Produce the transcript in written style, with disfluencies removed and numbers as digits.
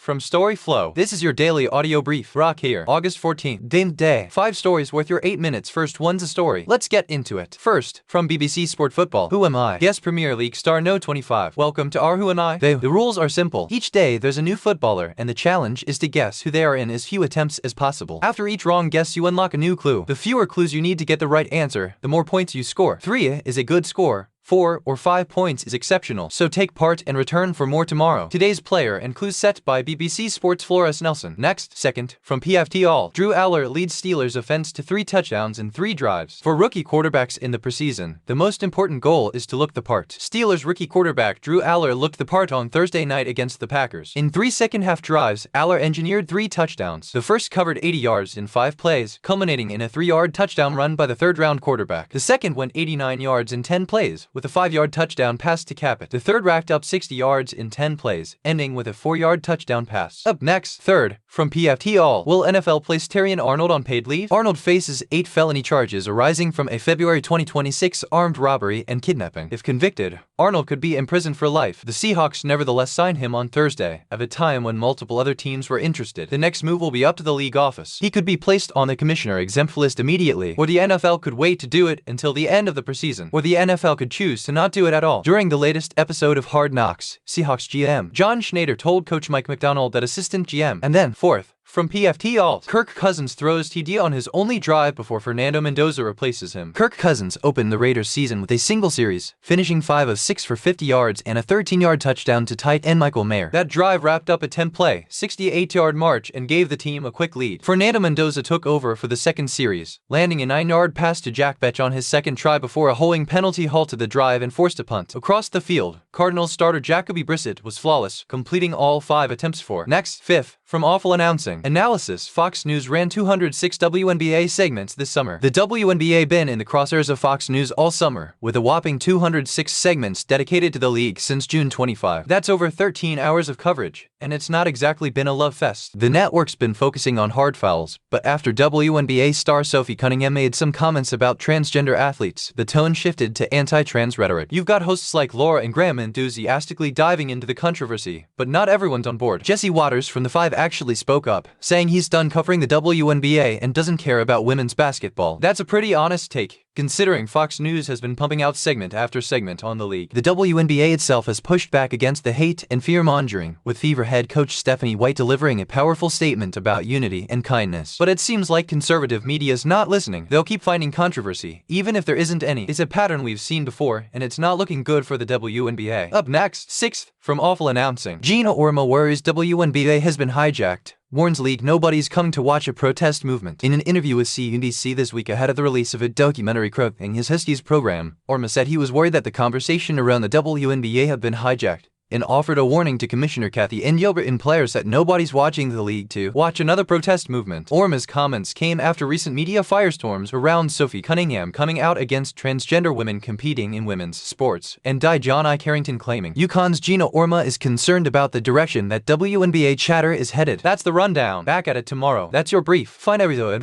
From storyflo, this is your daily audio brief. Rock here. August 14th. Day. 5 stories worth your 8 minutes. First one's a story. Let's get into it. First, from BBC Sport Football. Who am I? Guess Premier League star No 25. Welcome to our Who and I. The rules are simple. Each day there's a new footballer, and the challenge is to guess who they are in as few attempts as possible. After each wrong guess, you unlock a new clue. The fewer clues you need to get the right answer, the more points you score. 3 is a good score. 4 or 5 points is exceptional, so take part and return for more tomorrow. Today's player and clues set by BBC Sports Flora Snelson. Next, second, from PFT All. Drew Allar leads Steelers' offense to 3 touchdowns and 3 drives. For rookie quarterbacks in the preseason, the most important goal is to look the part. Steelers rookie quarterback Drew Allar looked the part on Thursday night against the Packers. In 3 second-half drives, Allar engineered 3 touchdowns. The first covered 80 yards in 5 plays, culminating in a 3-yard touchdown run by the third-round quarterback. The second went 89 yards in 10 plays, with a 5-yard touchdown pass to cap it. The third racked up 60 yards in 10 plays, ending with a 4-yard touchdown pass. Up next, third, from PFT All. Will NFL place Terrion Arnold on paid leave? Arnold faces 8 felony charges arising from a February 2026 armed robbery and kidnapping. If convicted, Arnold could be imprisoned for life. The Seahawks nevertheless signed him on Thursday, at a time when multiple other teams were interested. The next move will be up to the league office. He could be placed on the commissioner-exempt list immediately, or the NFL could wait to do it until the end of the preseason, or the NFL could choose to not do it at all. During the latest episode of Hard Knocks, Seahawks GM John Schneider told coach Mike McDonald that assistant GM. And then, fourth, from PFT Alt. Kirk Cousins throws TD on his only drive before Fernando Mendoza replaces him. Kirk Cousins opened the Raiders season with a single series, finishing 5 of 6 for 50 yards and a 13-yard touchdown to tight end Michael Mayer. That drive wrapped up a 10-play, 68-yard march and gave the team a quick lead. Fernando Mendoza took over for the second series, landing a 9-yard pass to Jack Betch on his second try before a holding penalty halted the drive and forced a punt. Across the field, Cardinals starter Jacoby Brissett was flawless, completing all 5 attempts for. Next, fifth, from Awful Announcing. Analysis. Fox News ran 206 WNBA segments this summer. The WNBA been in the crosshairs of Fox News all summer, with a whopping 206 segments dedicated to the league since June 25. That's over 13 hours of coverage, and it's not exactly been a love fest. The network's been focusing on hard fouls, but after WNBA star Sophie Cunningham made some comments about transgender athletes, the tone shifted to anti-trans rhetoric. You've got hosts like Laura and Graham enthusiastically diving into the controversy, but not everyone's on board. Jesse Waters from The 5 actually spoke up, saying he's done covering the WNBA and doesn't care about women's basketball. That's a pretty honest take, considering Fox News has been pumping out segment after segment on the league. The WNBA itself has pushed back against the hate and fear-mongering, with Fever head coach Stephanie White delivering a powerful statement about unity and kindness. But it seems like conservative media's not listening. They'll keep finding controversy, even if there isn't any. It's a pattern we've seen before, and it's not looking good for the WNBA. Up next, sixth, from Awful Announcing. Gina Orma worries WNBA has been hijacked, warns league nobody's coming to watch a protest movement. In an interview with CNBC this week ahead of the release of a documentary croaking his Huskies program, Orma said he was worried that the conversation around the WNBA had been hijacked, and offered a warning to Commissioner Kathy N. Gilbert and players that nobody's watching the league to watch another protest movement. Orma's comments came after recent media firestorms around Sophie Cunningham coming out against transgender women competing in women's sports, and John I. Carrington claiming UConn's Gina Orma is concerned about the direction that WNBA chatter is headed. That's the rundown. Back at it tomorrow. That's your brief. Find everything at